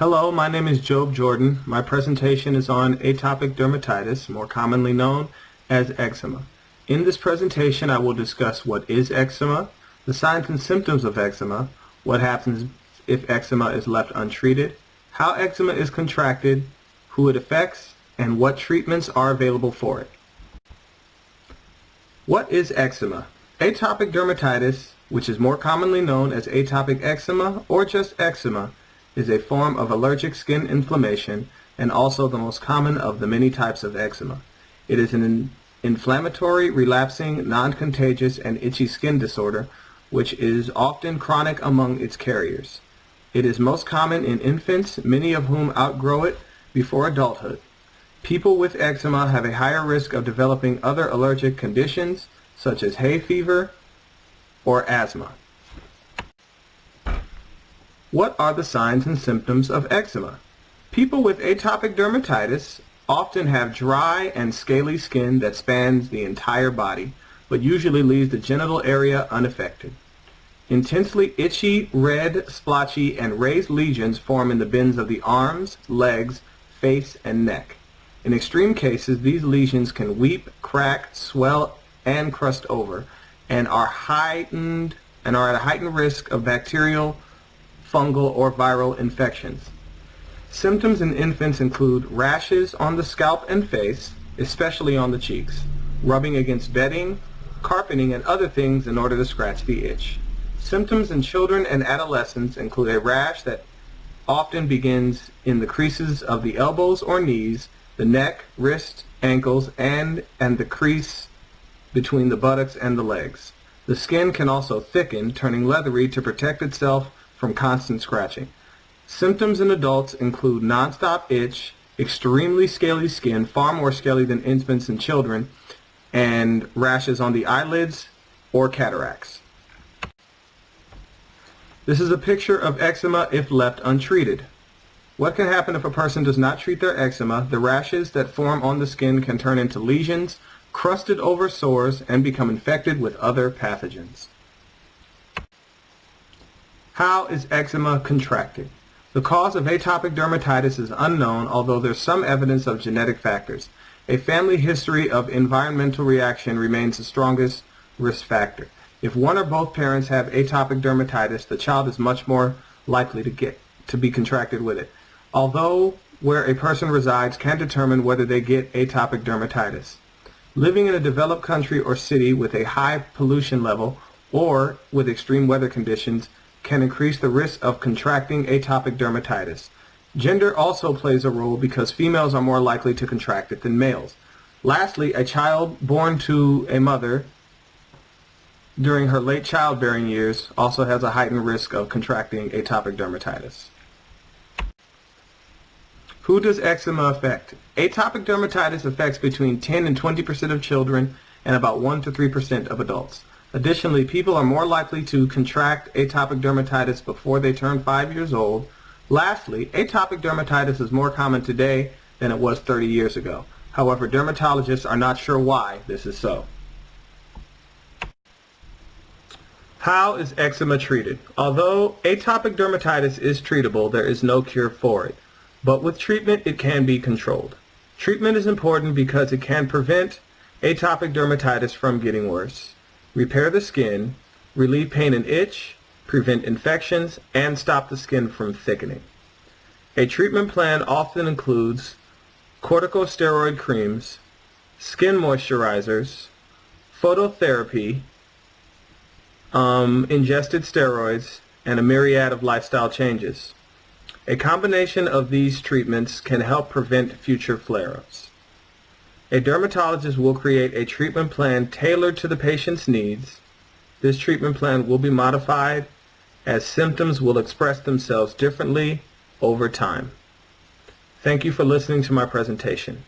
Hello, my name is Job Jordan. My presentation is on atopic dermatitis, more commonly known as eczema. In this presentation, I will discuss what is eczema, the signs and symptoms of eczema, what happens if eczema is left untreated, how eczema is contracted, who it affects, and what treatments are available for it. What is eczema? Atopic dermatitis, which is more commonly known as atopic eczema or just eczema, is a form of allergic skin inflammation and also the most common of the many types of eczema. It is an inflammatory, relapsing, non-contagious, and itchy skin disorder which is often chronic among its carriers. It is most common in infants, many of whom outgrow it before adulthood. People with eczema have a higher risk of developing other allergic conditions such as hay fever or asthma. What are the signs and symptoms of eczema? People with atopic dermatitis often have dry and scaly skin that spans the entire body, but usually leaves the genital area unaffected. Intensely itchy, red, splotchy, and raised lesions form in the bends of the arms, legs, face, and neck. In extreme cases, these lesions can weep, crack, swell, and crust over, and are at a heightened risk of bacterial, fungal, or viral infections. Symptoms in infants include rashes on the scalp and face, especially on the cheeks, rubbing against bedding, carpeting, and other things in order to scratch the itch. Symptoms in children and adolescents include a rash that often begins in the creases of the elbows or knees, the neck, wrists, ankles, and the crease between the buttocks and the legs. The skin can also thicken, turning leathery to protect itself from constant scratching. Symptoms in adults include nonstop itch, extremely scaly skin, far more scaly than infants and children, and rashes on the eyelids or cataracts. This is a picture of eczema if left untreated. What can happen if a person does not treat their eczema? The rashes that form on the skin can turn into lesions, crusted over sores, and become infected with other pathogens. How is eczema contracted? The cause of atopic dermatitis is unknown, although there's some evidence of genetic factors. A family history of environmental reaction remains the strongest risk factor. If one or both parents have atopic dermatitis, the child is much more likely to be contracted with it, although where a person resides can determine whether they get atopic dermatitis. Living in a developed country or city with a high pollution level or with extreme weather conditions can increase the risk of contracting atopic dermatitis. Gender also plays a role because females are more likely to contract it than males. Lastly, a child born to a mother during her late childbearing years also has a heightened risk of contracting atopic dermatitis. Who does eczema affect? Atopic dermatitis affects between 10 and 20% of children and about 1 to 3% of adults. Additionally, people are more likely to contract atopic dermatitis before they turn 5 years old. Lastly, atopic dermatitis is more common today than it was 30 years ago. However, dermatologists are not sure why this is so. How is eczema treated? Although atopic dermatitis is treatable, there is no cure for it. But with treatment, it can be controlled. Treatment is important because it can prevent atopic dermatitis from getting worse, repair the skin, relieve pain and itch, prevent infections, and stop the skin from thickening. A treatment plan often includes corticosteroid creams, skin moisturizers, phototherapy, ingested steroids, and a myriad of lifestyle changes. A combination of these treatments can help prevent future flare-ups. A dermatologist will create a treatment plan tailored to the patient's needs. This treatment plan will be modified as symptoms will express themselves differently over time. Thank you for listening to my presentation.